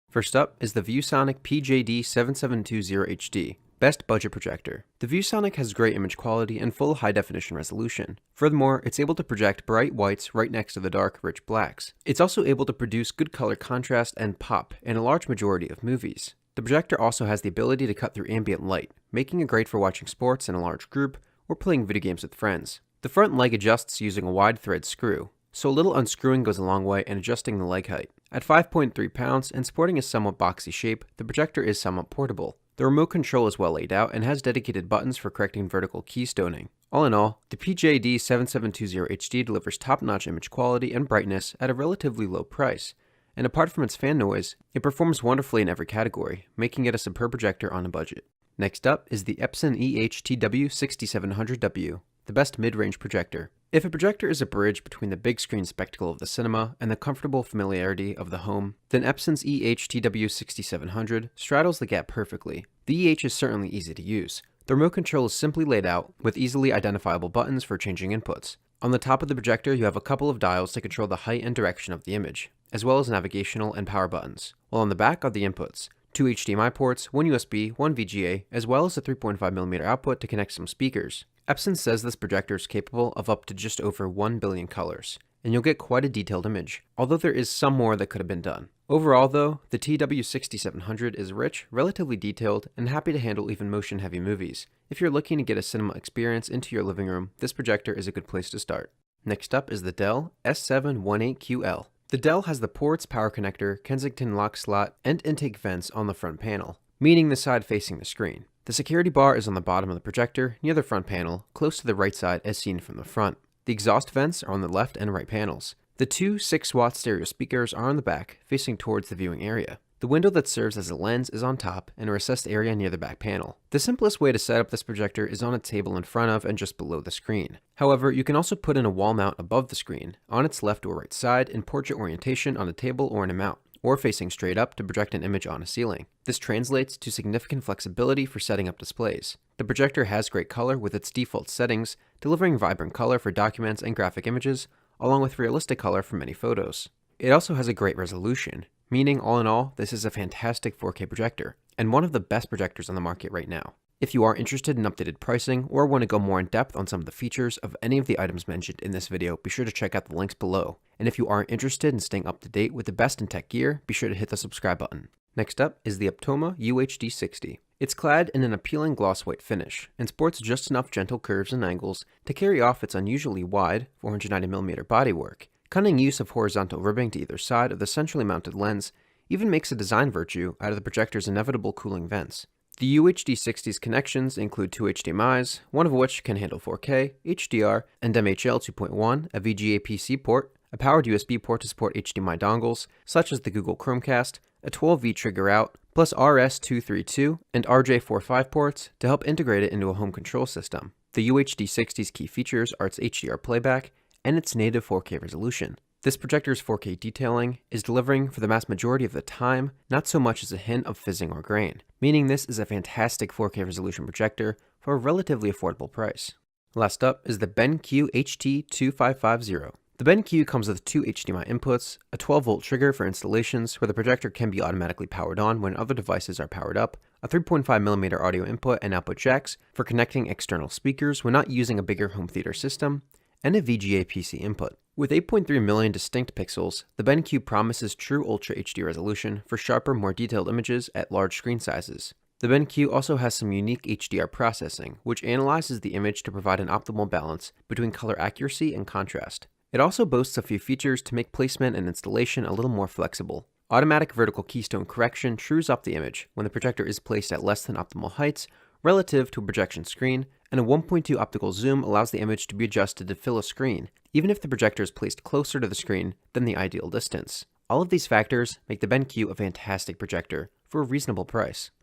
First up is the ViewSonic PJD7720HD, best budget projector. The ViewSonic has great image quality and full high-definition resolution. Furthermore, it's able to project bright whites right next to the dark, rich blacks. It's also able to produce good color contrast and pop in a large majority of movies. The projector also has the ability to cut through ambient light, making it great for watching sports in a large group or playing video games with friends. The front leg adjusts using a wide thread screw, so a little unscrewing goes a long way in adjusting the leg height. At 5.3 pounds and sporting a somewhat boxy shape, the projector is somewhat portable. The remote control is well laid out and has dedicated buttons for correcting vertical keystoning. All in all, the PJD7720HD delivers top-notch image quality and brightness at a relatively low price. And apart from its fan noise, it performs wonderfully in every category, making it a superb projector on a budget. Next up is the Epson EHTW6700W, the best mid-range projector. If a projector is a bridge between the big screen spectacle of the cinema and the comfortable familiarity of the home, then Epson's EHTW6700 straddles the gap perfectly. The EH is certainly easy to use. The remote control is simply laid out with easily identifiable buttons for changing inputs. On the top of the projector, you have a couple of dials to control the height and direction of the image, as well as navigational and power buttons, while on the back are the inputs. 2 HDMI ports, 1 USB, 1 VGA, as well as a 3.5mm output to connect some speakers. Epson says this projector is capable of up to just over 1 billion colors, and you'll get quite a detailed image, although there is some more that could have been done. Overall though, the TW6700 is rich, relatively detailed, and happy to handle even motion-heavy movies. If you're looking to get a cinema experience into your living room, this projector is a good place to start. Next up is the Dell S718QL. The Dell has the ports, power connector, Kensington lock slot, and intake vents on the front panel, meaning the side facing the screen. The security bar is on the bottom of the projector, near the front panel, close to the right side as seen from the front. The exhaust vents are on the left and right panels. The two 6-watt stereo speakers are on the back, facing towards the viewing area. The window that serves as a lens is on top and a recessed area near the back panel. The simplest way to set up this projector is on a table in front of and just below the screen. However, you can also put in a wall mount above the screen, on its left or right side in portrait orientation on a table or in a mount, or facing straight up to project an image on a ceiling. This translates to significant flexibility for setting up displays. The projector has great color with its default settings, delivering vibrant color for documents and graphic images, along with realistic color for many photos. It also has a great resolution, meaning all in all, this is a fantastic 4K projector, and one of the best projectors on the market right now. If you are interested in updated pricing or want to go more in depth on some of the features of any of the items mentioned in this video, be sure to check out the links below. And if you are interested in staying up to date with the best in tech gear, be sure to hit the subscribe button. Next up is the Optoma UHD60. It's clad in an appealing gloss white finish and sports just enough gentle curves and angles to carry off its unusually wide 490mm bodywork. Cunning use of horizontal ribbing to either side of the centrally mounted lens even makes a design virtue out of the projector's inevitable cooling vents. The UHD60's connections include 2 HDMIs, one of which can handle 4K, HDR, and MHL 2.1, a VGA PC port, a powered USB port to support HDMI dongles, such as the Google Chromecast, a 12V trigger out, plus RS232 and RJ45 ports to help integrate it into a home control system. The UHD60's key features are its HDR playback and its native 4K resolution. This projector's 4K detailing is delivering for the vast majority of the time, not so much as a hint of fizzing or grain, meaning this is a fantastic 4K resolution projector for a relatively affordable price. Last up is the BenQ HT2550. The BenQ comes with 2 HDMI inputs, a 12-volt trigger for installations where the projector can be automatically powered on when other devices are powered up, a 3.5mm audio input and output jacks for connecting external speakers when not using a bigger home theater system, and a VGA PC input. With 8.3 million distinct pixels, the BenQ promises true Ultra HD resolution for sharper, more detailed images at large screen sizes. The BenQ also has some unique HDR processing, which analyzes the image to provide an optimal balance between color accuracy and contrast. It also boasts a few features to make placement and installation a little more flexible. Automatic vertical keystone correction trues up the image when the projector is placed at less than optimal heights relative to a projection screen, and a 1.2 optical zoom allows the image to be adjusted to fill a screen, even if the projector is placed closer to the screen than the ideal distance. All of these factors make the BenQ a fantastic projector for a reasonable price.